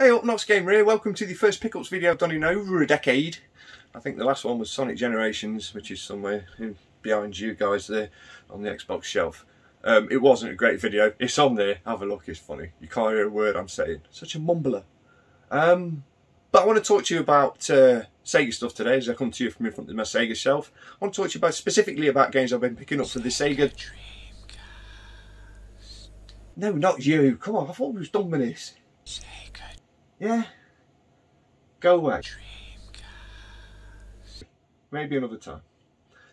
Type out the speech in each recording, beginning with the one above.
Hey up, Nox Gamer here. Welcome to the first pickups video I've done in over a decade. I think the last one was Sonic Generations, which is somewhere behind you guys there on the Xbox shelf. It wasn't a great video. It's on there. Have a look. It's funny. You can't hear a word I'm saying. Such a mumbler. But I want to talk to you about Sega stuff today as I come to you from in front of my Sega shelf. I want to talk to you specifically about games I've been picking up for the Sega. No, not you. Come on, I thought we was done with this. Sega. Yeah? Go away. Maybe another time.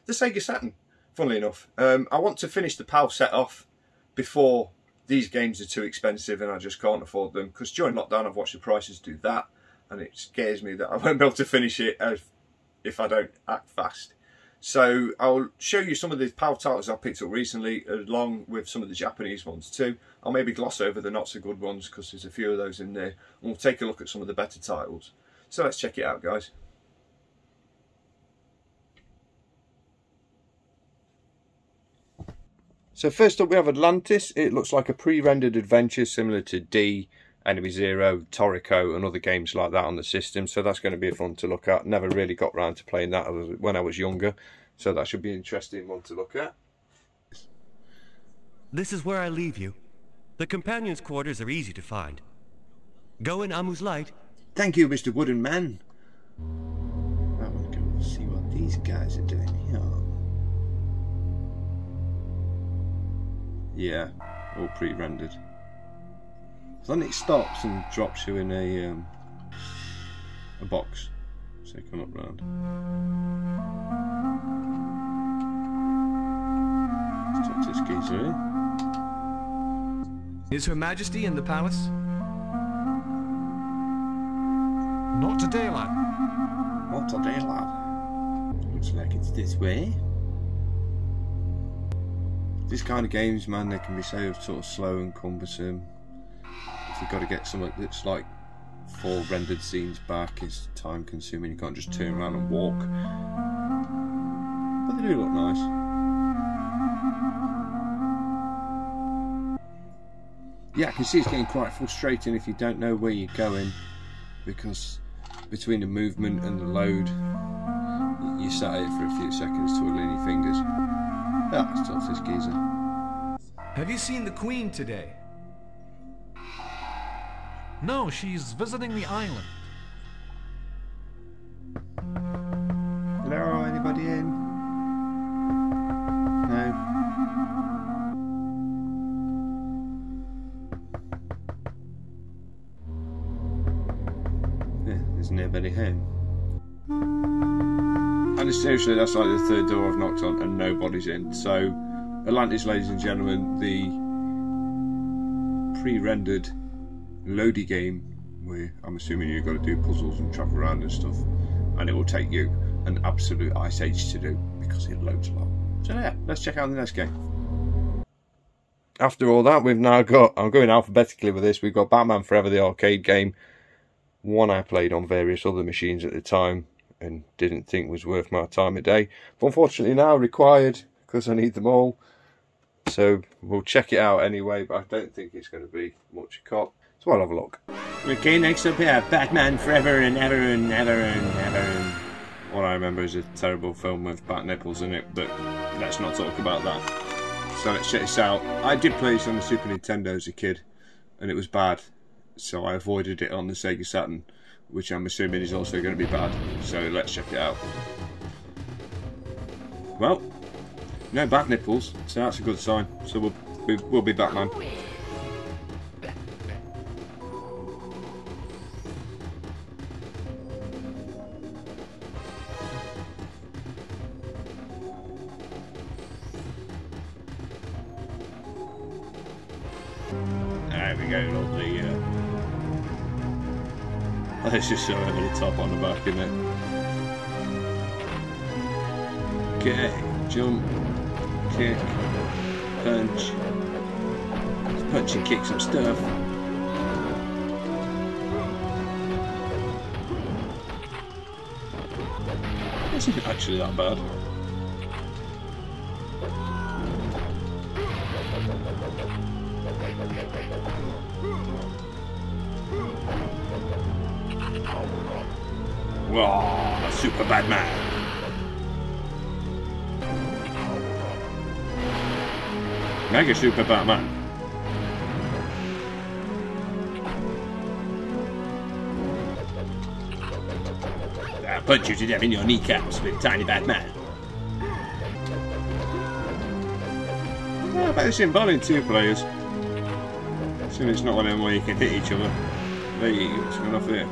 The Sega Saturn, funnily enough. I want to finish the PAL set off before these games are too expensive and I just can't afford them. Because during lockdown I've watched the prices do that and it scares me that I won't be able to finish it if I don't act fast. So I'll show you some of the PAL titles I picked up recently along with some of the Japanese ones too. I'll maybe gloss over the not so good ones because there's a few of those in there. And we'll take a look at some of the better titles. So let's check it out, guys. So first up we have Atlantis. It looks like a pre-rendered adventure similar to D, Enemy Zero, Toriko and other games like that on the system. So that's going to be fun to look at. Never really got around to playing that when I was younger. So that should be an interesting one to look at. This is where I leave you. The companions' quarters are easy to find. Go in Amu's light. Thank you, Mr. Wooden Man. I want to go and see what these guys are doing here. Yeah, all pre-rendered. Then it stops and drops you in a box, so you come up round. Let's talk to this geezer here. Is Her Majesty in the palace? Not today, lad. Not today, lad. Looks like it's this way. These kind of games, man, they can be so sort of slow and cumbersome. If you've got to get something that's like 4 rendered scenes back, it's time consuming. You can't just turn around and walk. But they do look nice. Yeah, I can see it's getting quite frustrating if you don't know where you're going, because between the movement and the load, you sat here for a few seconds twiddling your fingers. Ah, let's talk to this geezer. Have you seen the Queen today? No, she's visiting the island. Hello, anybody in? No. Yeah, there's nobody home. And seriously, that's like the third door I've knocked on and nobody's in. So, Atlantis, ladies and gentlemen, the pre-rendered loady game where I'm assuming you've got to do puzzles and travel around and stuff, and it will take you an absolute ice age to do because it loads a lot. So yeah, let's check out the next game. After all that, we've now got, I'm going alphabetically with this, we've got Batman Forever, the arcade game. One I played on various other machines at the time and didn't think was worth my time a day, but unfortunately now required because I need them all. So we'll check it out anyway, but I don't think it's going to be much cop. So I'll have a look. Okay, next up here, Batman Forever and Ever and Ever and Ever. What I remember is a terrible film with bat nipples in it, but let's not talk about that. So let's check this out. I did play this on the Super Nintendo as a kid, and it was bad. So I avoided it on the Sega Saturn, which I'm assuming is also going to be bad. So let's check it out. Well, no bat nipples, so that's a good sign. So we'll be Batman. There we go, lovely. Let's just show over the top on the back, isn't it? Okay, jump, kick, punch. Let's punch and kick some stuff. This isn't actually that bad. Whoa, the Super Batman. Mega Super Batman. I'll punch you to death in your kneecaps with Tiny Batman. I bet it's involving 2 players. Assume it's not one of them where you can hit each other. There you go, what's going off there?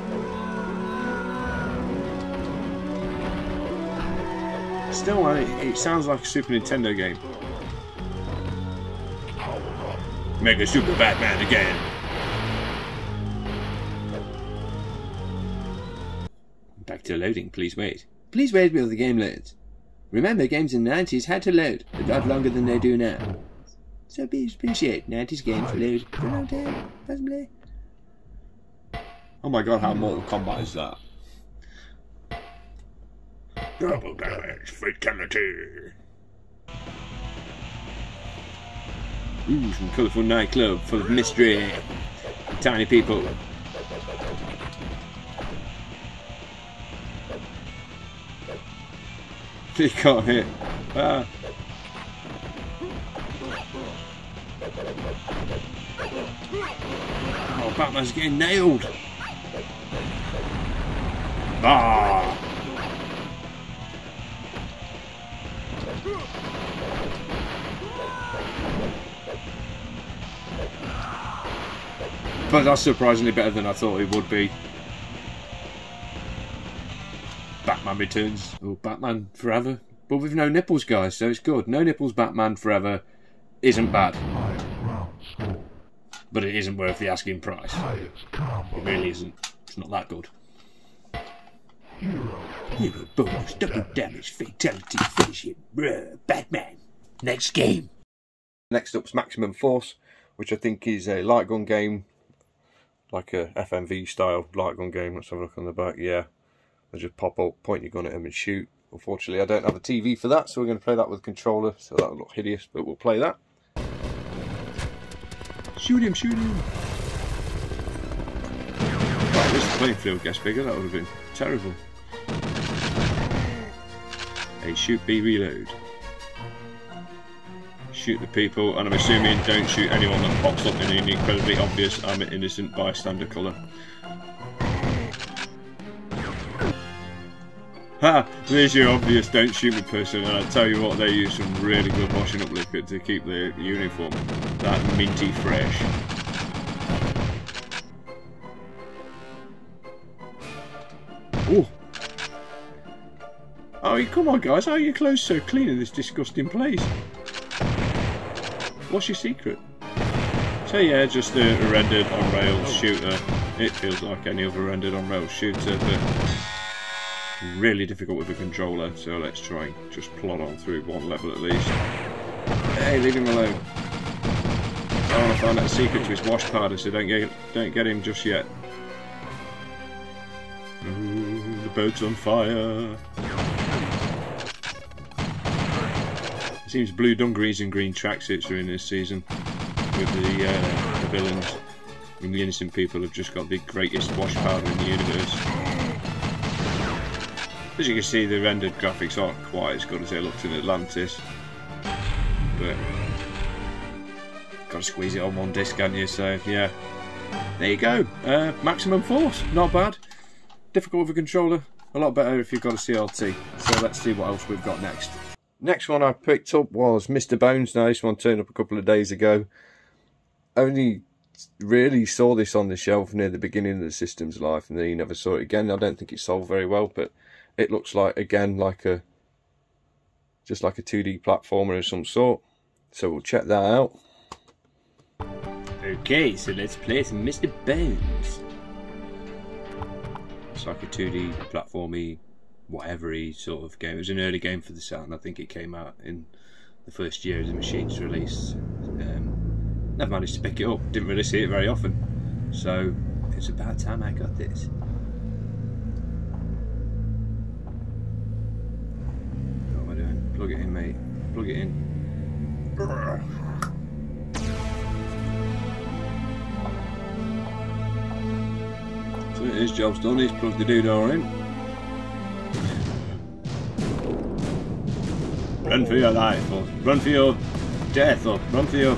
Still, it sounds like a Super Nintendo game. Mega Super Batman again. Back to loading, please wait. Please wait while the game loads. Remember, games in the 90s had to load a lot longer than they do now. So please appreciate 90s games load for a long time, possibly. Oh my god, how Mortal Kombat is that? Double damage, fatality. Ooh, some colourful nightclub full of mystery and tiny people. You can't hit. Ah. Oh, Batman's getting nailed. Ah. But that's surprisingly better than I thought it would be. Batman Returns, or Batman Forever, but with no nipples, guys, so it's good. No nipples Batman Forever isn't bad, but it isn't worth the asking price. It really isn't. It's not that good. Hero bonus, double damage, fatality, finish him. Batman. Next game. Next up's Maximum Force, which I think is a light gun game, like a FMV style light gun game. Let's have a look on the back. Yeah. They just pop up, point your gun at him and shoot. Unfortunately, I don't have a TV for that, so we're going to play that with a controller, so that'll look hideous, but we'll play that. Shoot him, shoot him! Oh, I wish the playing field gets bigger, that would have been terrible. A shoot, B, reload. Shoot the people, and I'm assuming don't shoot anyone that pops up in an incredibly obvious I'm an innocent bystander colour. Ha! There's your obvious don't shoot me person, and I tell you what, they use some really good washing up liquid to keep the uniform that minty fresh. Oh! Oh, come on guys, how are your clothes so clean in this disgusting place? What's your secret? So yeah, just a rendered on rails shooter. It feels like any other rendered on rails shooter, but really difficult with a controller, so let's try and just plod on through one level at least. Hey, leave him alone. I want to find out the secret to his wash powder, so don't get him just yet. Ooh, the boat's on fire. It seems blue dungarees and green tracksuits are in this season with the villains. And the innocent people have just got the greatest wash powder in the universe. As you can see, the rendered graphics aren't quite as good as they looked in Atlantis, but gotta squeeze it on one disc, can't you? So yeah, there you go. Maximum Force, not bad. Difficult with a controller, a lot better if you've got a CRT. So let's see what else we've got next. Next one I picked up was Mr. Bones. Now this one turned up a couple of days ago. Only really saw this on the shelf near the beginning of the system's life, and then you never saw it again. I don't think it sold very well, but it looks like, again, just like a 2D platformer of some sort. So we'll check that out. Okay, so let's play some Mr. Bones. It's like a 2D platformy, whatever-y sort of game. It was an early game for the Saturn. I think it came out in the first year of the machine's release. Never managed to pick it up. Didn't really see it very often. So it's about time I got this. Plug it in, mate. Plug it in. So his job's done. He's plugged the doodah in. Run for your life, or run for your death, or run for your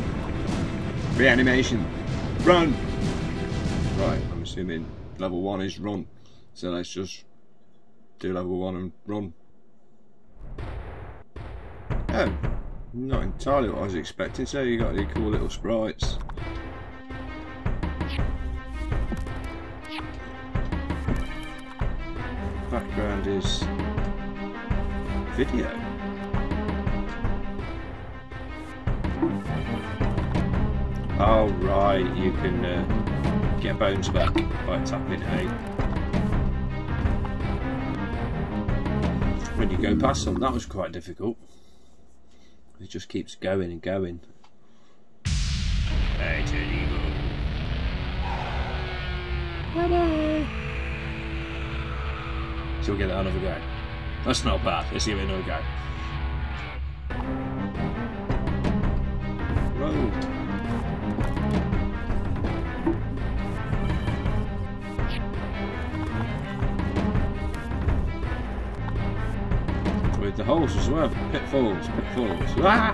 reanimation. Run! Right, I'm assuming level 1 is run. So let's just do level 1 and run. Oh, not entirely what I was expecting. So you got your cool little sprites. Background is video. Oh right, you can get bones back by tapping A. When you go past them, that was quite difficult. It just keeps going and going. Hey, evil. Bye-bye. So we'll get that another go. That's not bad. Let's give it another go. Whoa. With the holes as well. Pitfalls, pitfalls. Ah!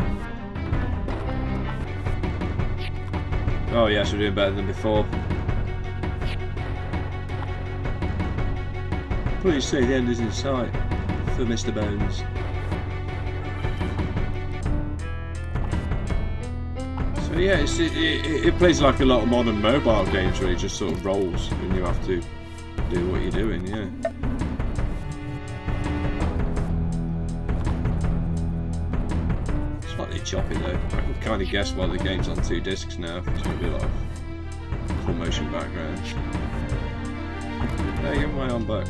Oh yes, we're doing better than before. Please say the end is in sight for Mr. Bones. So yeah, it plays like a lot of modern mobile games where it just sort of rolls and you have to do what you're doing, yeah. Slightly choppy though. I can kind of guess why the game's on 2 discs now. It's going to be a lot of full motion backgrounds. There you go, my arm back.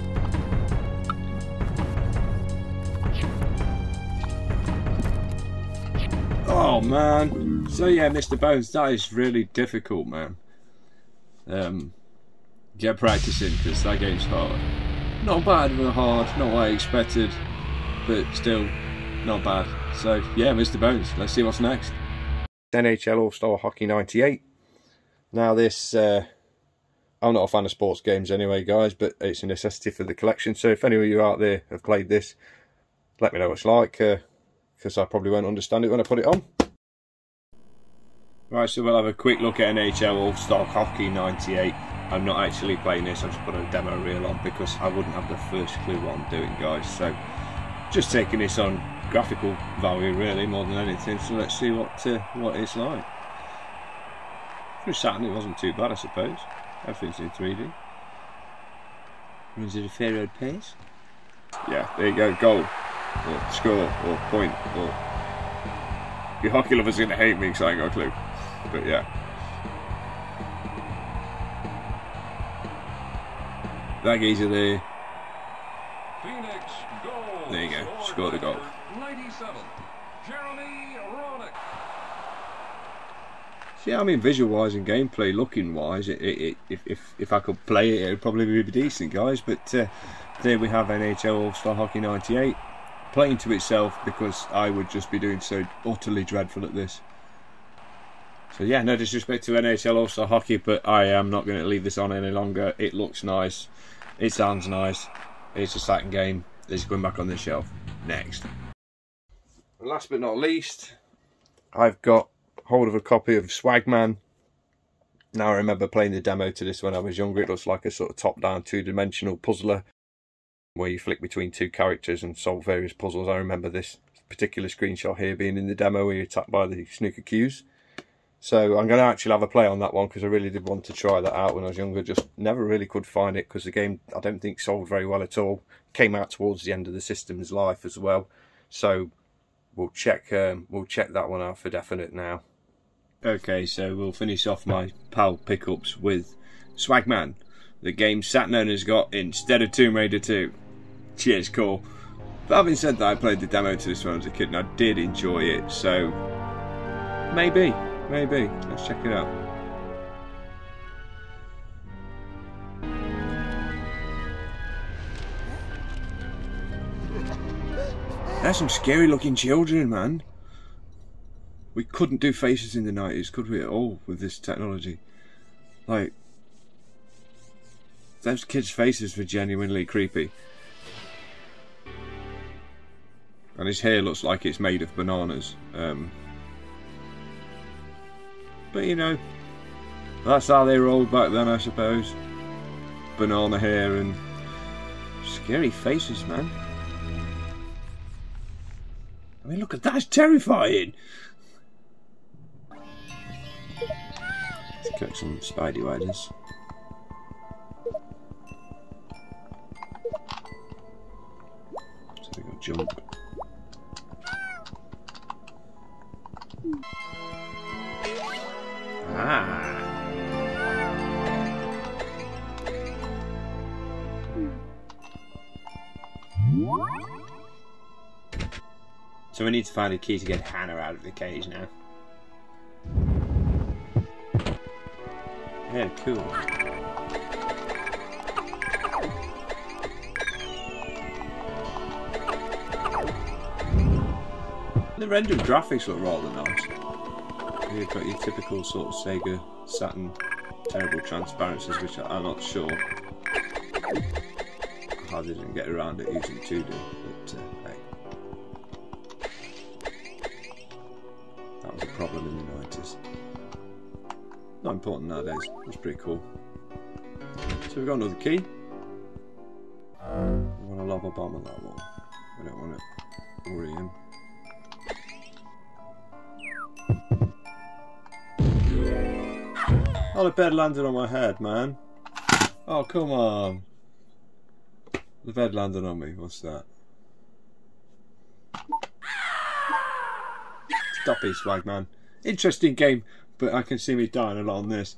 Oh man, so yeah, Mr. Bones, that is really difficult, man. Get practicing because that game's hard. Not bad but hard, not what I expected, but still not bad. So yeah, Mr. Bones, let's see what's next. NHL All Star Hockey 98. Now this, I'm not a fan of sports games anyway, guys, but it's a necessity for the collection. So if any of you out there have played this, let me know what it's like. Because I probably won't understand it when I put it on. Right, so we'll have a quick look at NHL All Star Hockey 98. I'm not actually playing this, I've just put a demo reel on because I wouldn't have the first clue what I'm doing, guys. So, just taking this on graphical value really, more than anything. So let's see what it's like. For Saturn it wasn't too bad, I suppose. Everything's in 3D. Runs at a fair old pace. Yeah, there you go, goal. Or score, or point, or... Your hockey lovers are going to hate me because I ain't got a clue. But yeah. That geezer there. Phoenix goal. There you go, scored a goal. 97. Jeremy Roenick. See, I mean, visual-wise and gameplay, looking-wise, if I could play it, it would probably be decent, guys. But there we have NHL All Star Hockey 98. Playing to itself because I would just be doing so utterly dreadful at this. So yeah, no disrespect to NHL All Star Hockey, but I am not going to leave this on any longer. It looks nice, it sounds nice, it's a Saturn game. It's going back on the shelf. Next. And last but not least, I've got hold of a copy of Swagman. Now I remember playing the demo to this when I was younger. It looks like a sort of top-down 2-dimensional puzzler, where you flick between 2 characters and solve various puzzles. I remember this particular screenshot here being in the demo where you're attacked by the snooker cues. So I'm going to actually have a play on that one because I really did want to try that out when I was younger. Just never really could find it because the game, I don't think, sold very well at all. Came out towards the end of the system's life as well. So we'll check that one out for definite now. Okay, so we'll finish off my PAL pickups with Swagman, the game Saturn owners got instead of Tomb Raider 2. Cheers, cool. But having said that, I played the demo to this when I was a kid and I did enjoy it, so maybe. Let's check it out. There's some scary looking children, man. We couldn't do faces in the 90s, could we, at all, with this technology? Like, those kids' faces were genuinely creepy. And his hair looks like it's made of bananas. But you know, that's how they rolled back then, I suppose. Banana hair and scary faces, man. I mean, look at that, it's terrifying! Let's collect some Spidey riders. So we go jump. Ah! So we need to find a key to get Hannah out of the cage now. Yeah, cool. The rendered graphics look rather nice. You've got your typical sort of Sega Saturn terrible transparencies, which I'm not sure how they didn't get around it using 2D, but hey. That was a problem in the 90s. Not important nowadays, it's pretty cool. So we've got another key. We want a lava bomb on that wall. We don't want to worry him. Oh, the bed landed on my head, man. Oh, come on. The bed landed on me. What's that? Stop it, Swagman. Interesting game, but I can see me dying a lot on this.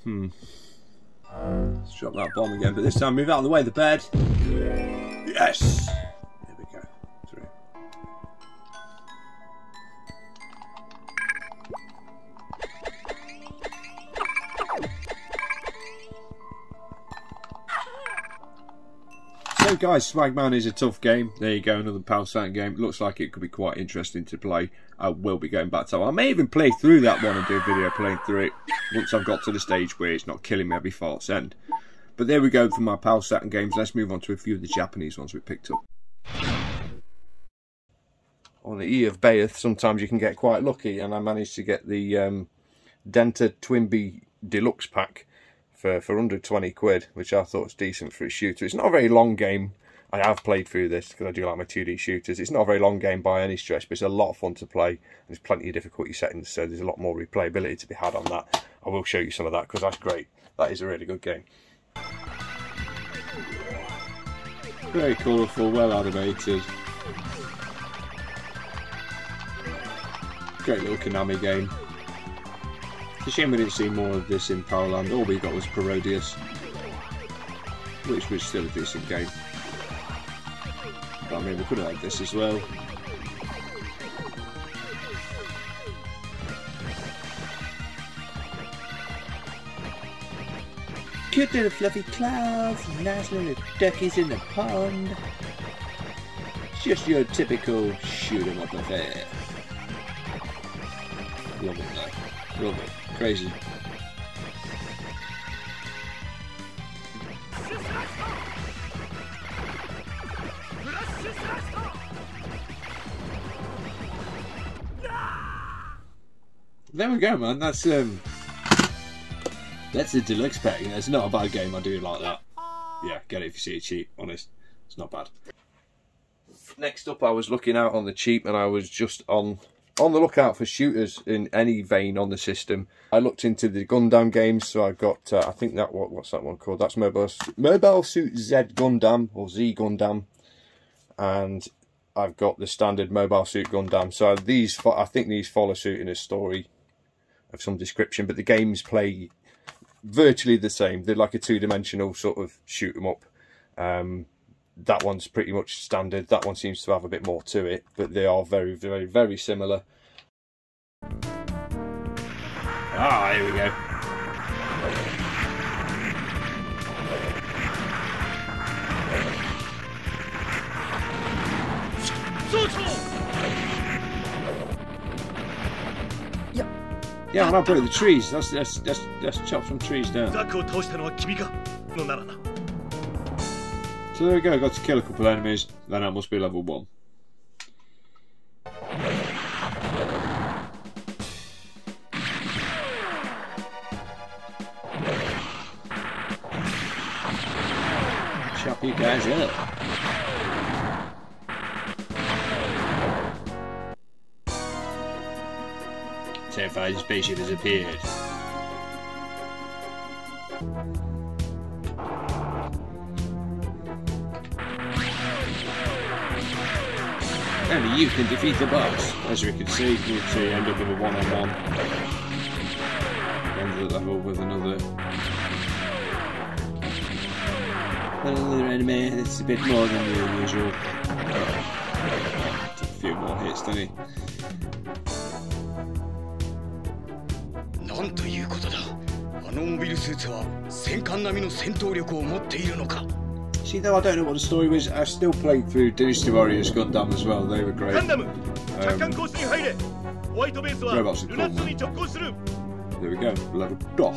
Let's drop that bomb again, but this time move out of the way of the bed. Yes! There we go. Through. So guys, Swagman is a tough game. There you go, another PAL Saturn game. Looks like it could be quite interesting to play. I will be going back to it. I may even play through that one and do a video playing through it once I've got to the stage where it's not killing me every fart's end. But there we go for my PAL Saturn games. Let's move on to a few of the Japanese ones we picked up. On the E of Bayeth, sometimes you can get quite lucky, and I managed to get the Denta Twinbee Deluxe pack for under 20 quid, which I thought was decent for a shooter. It's not a very long game. I have played through this because I do like my 2D shooters. It's not a very long game by any stretch, but it's a lot of fun to play. There's plenty of difficulty settings, so there's a lot more replayability to be had on that. I will show you some of that because that's great. That is a really good game. Very colourful, well animated. Great little Konami game. It's a shame we didn't see more of this in Power Land. All we got was Parodius, which was still a decent game. But I mean, we could have had this as well. Cute little fluffy clouds, nice little duckies in the pond. It's just your typical shoot 'em up affair. Love it though. Love it. Crazy. There we go, man. That's a deluxe pack. You know, it's not a bad game. I do like that. Yeah, get it if you see it cheap. Honest, it's not bad. Next up, I was looking out on the cheap, and I was just on the lookout for shooters in any vein on the system. I looked into the Gundam games, so I got I think that what's that one called? That's Mobile Suit Z Gundam or Z Gundam, and I've got the standard Mobile Suit Gundam. So these, I think these follow suit in a story of some description, but the games play virtually the same. They're like a two-dimensional sort of shoot 'em up. That one's pretty much standard. That one seems to have a bit more to it, but they are very, very, very similar. Ah, here we go. Yeah, and I broke the trees. Let's chop some trees down. So there we go, got to kill a couple of enemies, then that must be level 1. You guys up. Terrifying spaceship has appeared. Only you can defeat the boss. As we can see, you end up with a one-on-one. End the level with another enemy. It's a bit more than the usual. A few more hits, doesn't he? See, though I don't know what the story was, I still played through Dynasty Warriors Gundam as well. They were great. Robots are cool. There we go, level 2.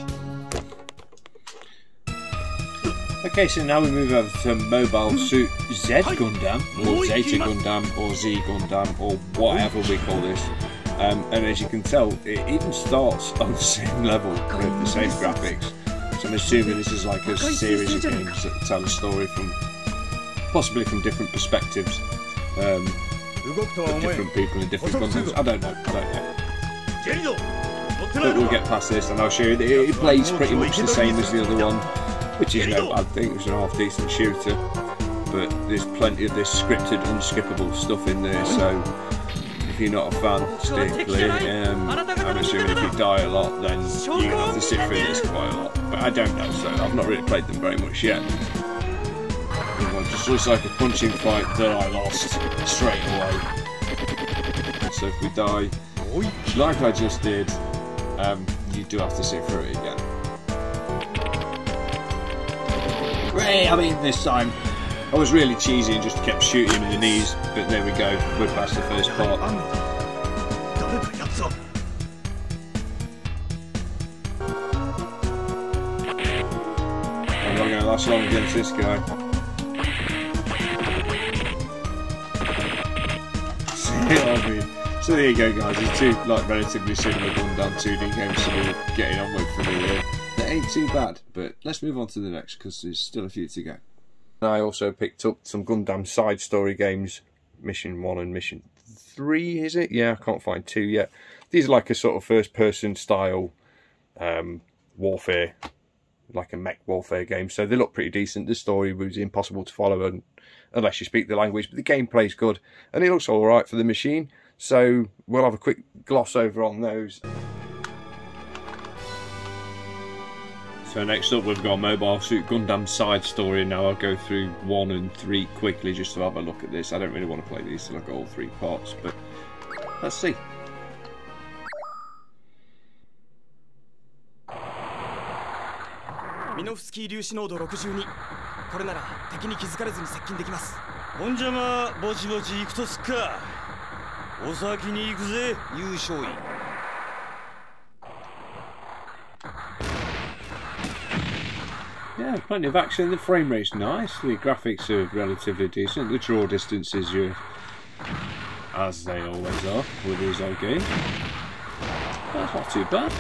Okay, so now we move over to Mobile Suit Z Gundam, or Zeta Gundam, or Z Gundam, or whatever we call this. And as you can tell, it even starts on the same level with the same graphics. So I'm assuming this is like a series of games that tell a story from, possibly from different perspectives, of different people in different Gundams. I don't know. But we'll get past this and I'll show you that it plays pretty much the same as the other one, which is no bad thing. It's a half decent shooter, but there's plenty of this scripted, unskippable stuff in there, so if you're not a fan, stay clear. I'm assuming if you die a lot, then you're going to have to sit through this quite a lot. But I don't know, so I've not really played them very much yet. It just looks like a punching fight that I lost straight away. So if we die, like I just did, you do have to sit through it again. Great, I mean this time I was really cheesy and just kept shooting him in the knees, but there we go, we're past the first part. I'm not going to last long against this guy. So there you go guys, there's two like relatively similar Gundam 2D games to be getting on with for the year. That ain't too bad, but let's move on to the next because there's still a few to go. I also picked up some Gundam side story games, Mission 1 and Mission 3, is it? Yeah, I can't find 2 yet. These are like a sort of first person style warfare, like a mech warfare game, so they look pretty decent. The story was impossible to follow unless you speak the language, but the gameplay's good and it looks alright for the machine, so we'll have a quick gloss over on those. So next up we've got Mobile Suit Gundam side story, and now I'll go through 1 and 3 quickly just to have a look at this. I don't really want to play these till I've got all 3 parts, but let's see. Minovsky 粒子濃度62。これなら敵に気づかれずに接近できます。ほんじゃまぼちぼち行くとすっか。お先に行くぜ、優勝員。Yeah, plenty of action. The frame rate's nice. The graphics are relatively decent. The draw distances are as they always are with these old games. That's not too bad.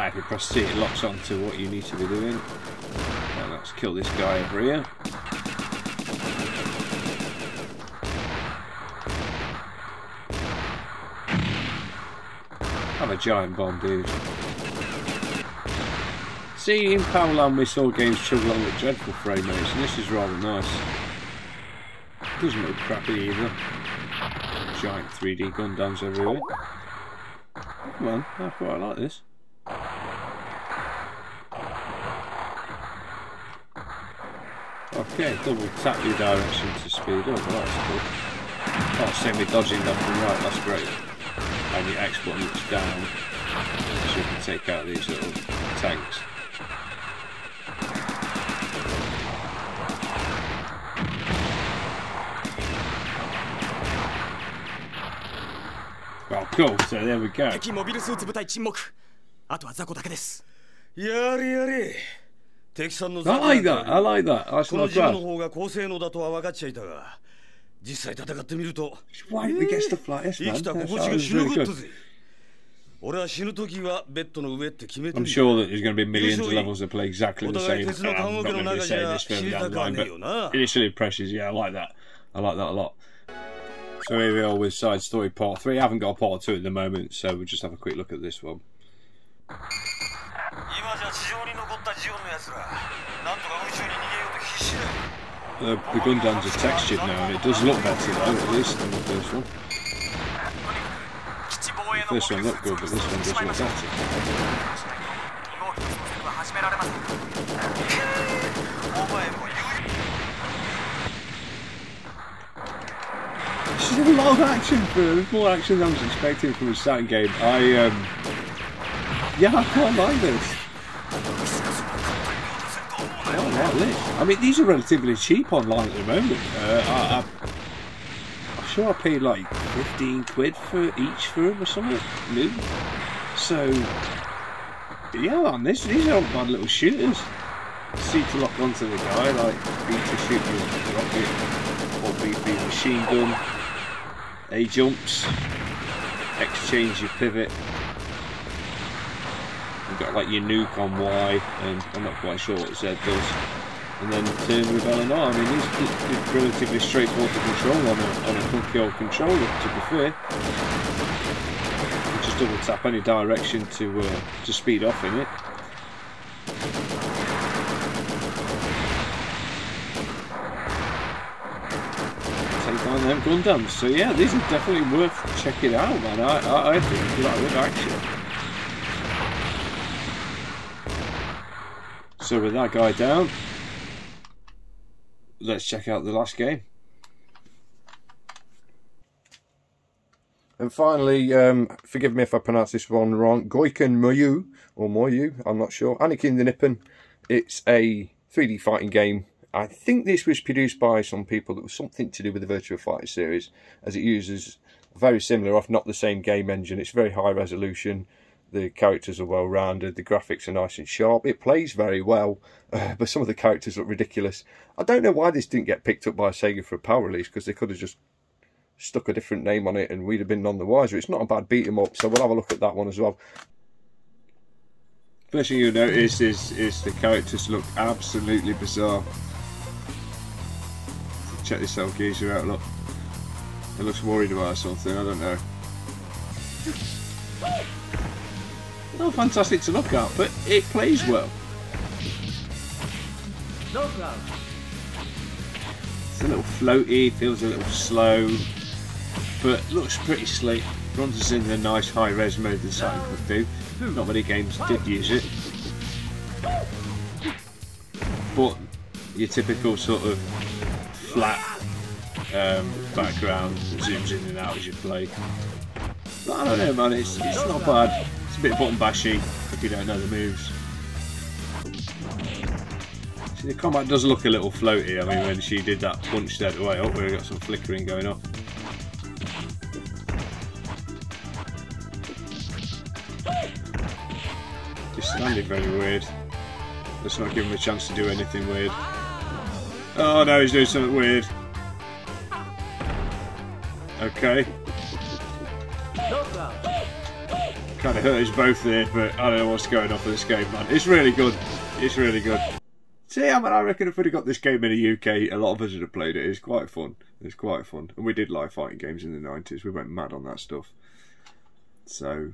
If you press C, it locks on to what you need to be doing. Now let's kill this guy over here. Have a giant bomb, dude. See, in PAL and we saw games chug along with dreadful frame rates, and this is rather nice. Doesn't look crappy either. Giant 3D Gundams everywhere. Come on, I quite like this. Okay, double tap your direction to speed up, that's cool. Can't see me dodging left and right, that's great. And your X button looks down, so you can take out these little tanks. Well, cool, so there we go. I like that, I like that. That's not bad. Why didn't we get stuff like this, man? That sounds really good. 俺は死ぬ時はベッドの上って決めて I'm る。 sure that there's going to be millions of levels that play exactly the same. I'm not going to be saying this further down the line, but initially impressions, yeah, I like that. I like that a lot. So here we are with Side Story Part 3. I haven't got a Part 2 at the moment, so we'll just have a quick look at this one. The Gundams are textured now, and it does look better though, at least than the first one. The first one looked good, but this one does look better. This is a lot of action for more action than I was expecting from a Saturn game. Yeah, I quite like this. I don't like this. I mean, these are relatively cheap online at the moment. I'm sure I paid like 15 quid for each for them or something new. So, yeah, man, these aren't bad little shooters. C to lock onto the guy, like B to shoot your rocket, or B for your machine gun. A jumps, X change your pivot. You've got like your nuke on Y, and I'm not quite sure what Z does. And then turn, rebel and R. I mean, these are relatively straightforward to control on a funky old controller, to be fair. You just double tap any direction to speed off in it. Take down them Gundams. So yeah, these are definitely worth checking out, man. I think you like with action. So with that guy down, let's check out the last game. And finally, forgive me if I pronounce this one wrong, Goiken Moyu, or Moyu, I'm not sure, Anakin the Nippon. It's a 3D fighting game. I think this was produced by some people that was something to do with the Virtua Fighter series, as it uses very similar, if not the same game engine. It's very high resolution. The characters are well rounded, the graphics are nice and sharp, it plays very well, but some of the characters look ridiculous. I don't know why this didn't get picked up by Sega for a PAL release, because they could have just stuck a different name on it and we'd have been none the wiser. It's not a bad beat 'em up, so we'll have a look at that one as well. First thing you'll notice is the characters look absolutely bizarre. Check this out, geezer out, look. It looks worried about something, I don't know. Not fantastic to look at, but it plays well. It's a little floaty, feels a little slow, but looks pretty slick. Runs us in the nice high-res mode that Saturn could do. Not many games did use it. But your typical sort of flat background zooms in and out as you play. But I don't know, man, it's not bad. It's a bit button bashy if you don't know the moves. See, the combat does look a little floaty. I mean, when she did that punch that way up, we've got some flickering going on. Just standing very weird. Let's not give him a chance to do anything weird. Oh no, he's doing something weird. Okay. Kind of hurt us both there, but I don't know what's going on for this game, man. It's really good. It's really good. See, I mean, I reckon if we'd have got this game in the UK, a lot of us would have played it. It's quite fun. It's quite fun. And we did like fighting games in the 90s. We went mad on that stuff. So,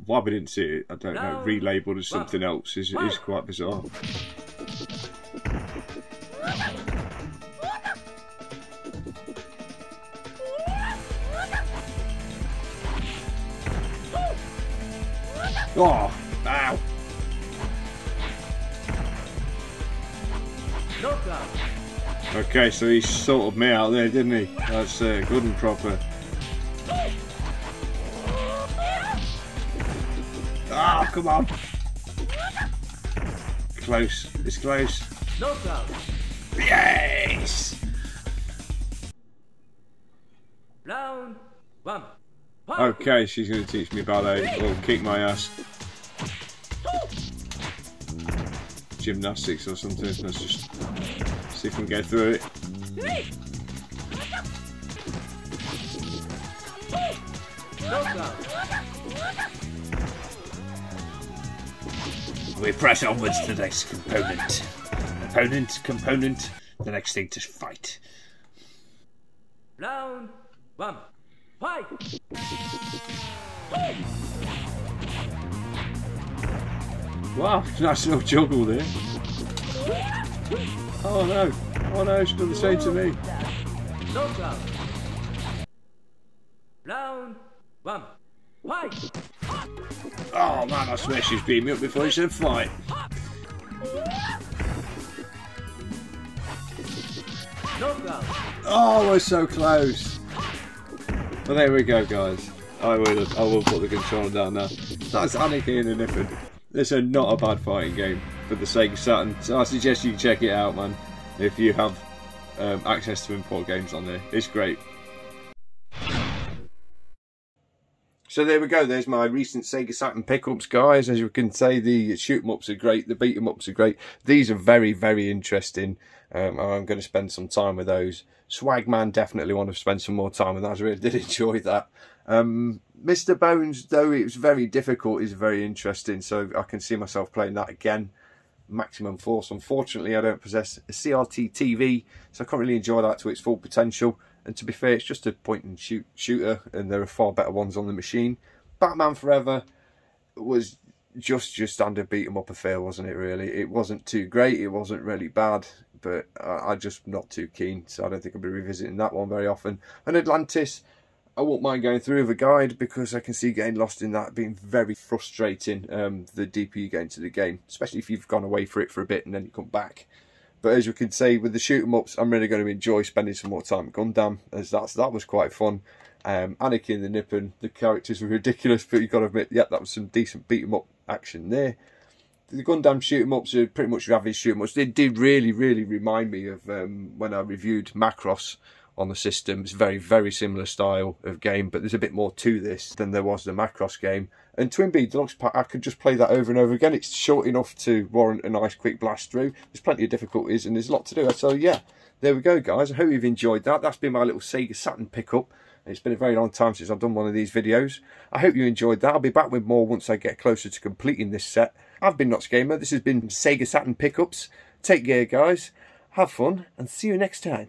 why we didn't see it, I don't know. Relabeled as something else is quite bizarre. Oh, ow. Okay, so he sorted me out there, didn't he? That's good and proper. Oh, come on. Close. It's close. Yes! Round one. Okay, she's going to teach me ballet or kick my ass. Gymnastics or something. Let's just see if we can get through it. We press onwards to the next component. Component, the next thing to fight. Round 1. Fight! Wow, nice little juggle there. Oh no, she's done the same to me. Knockout. Round 1. Fight! Oh man, I swear she's beat me up before she said fight. Knockout. Oh, we're so close. Well, there we go, guys. I will put the controller down now. That's Anakin and Nippon. This is not a bad fighting game for the Sega Saturn, so I suggest you check it out, man, if you have access to import games on there. It's great. So there we go, there's my recent Sega Saturn pickups, guys. As you can say, the shoot-em-ups are great, the beat-em-ups are great. These are very, very interesting. I'm going to spend some time with those. Swagman, definitely want to spend some more time with that. I really did enjoy that. Mr. Bones, though it was very difficult, is very interesting, so I can see myself playing that again. Maximum Force, unfortunately I don't possess a CRT TV, so I can't really enjoy that to its full potential. And to be fair, it's just a point and shoot shooter, and there are far better ones on the machine. Batman Forever was just your standard beat 'em up affair, wasn't it? Really, it wasn't too great, it wasn't really bad, but I'm just not too keen, so I don't think I'll be revisiting that one very often. And Atlantis, I won't mind going through with a guide, because I can see getting lost in that being very frustrating the deeper you get into the game, especially if you've gone away for it for a bit and then you come back. But as you can see, with the shoot-em-ups, I'm really going to enjoy spending some more time with Gundam, as that was quite fun. Anakin the Nippon, the characters were ridiculous, but you've got to admit, yeah, that was some decent beat-em-up action there. The Gundam shoot-em-ups are pretty much your average shoot-em-ups. They did really, really remind me of when I reviewed Macross on the system. It's very, very similar style of game, but there's a bit more to this than there was the Macross game. And Twin Beat Deluxe Pack, I could just play that over and over again. It's short enough to warrant a nice quick blast through. There's plenty of difficulties and there's a lot to do. So yeah, there we go, guys. I hope you've enjoyed that. That's been my little Sega Saturn pickup. It's been a very long time since I've done one of these videos. I hope you enjoyed that. I'll be back with more once I get closer to completing this set. I've been Nox Gamer. This has been Sega Saturn Pickups. Take care, guys. Have fun and see you next time.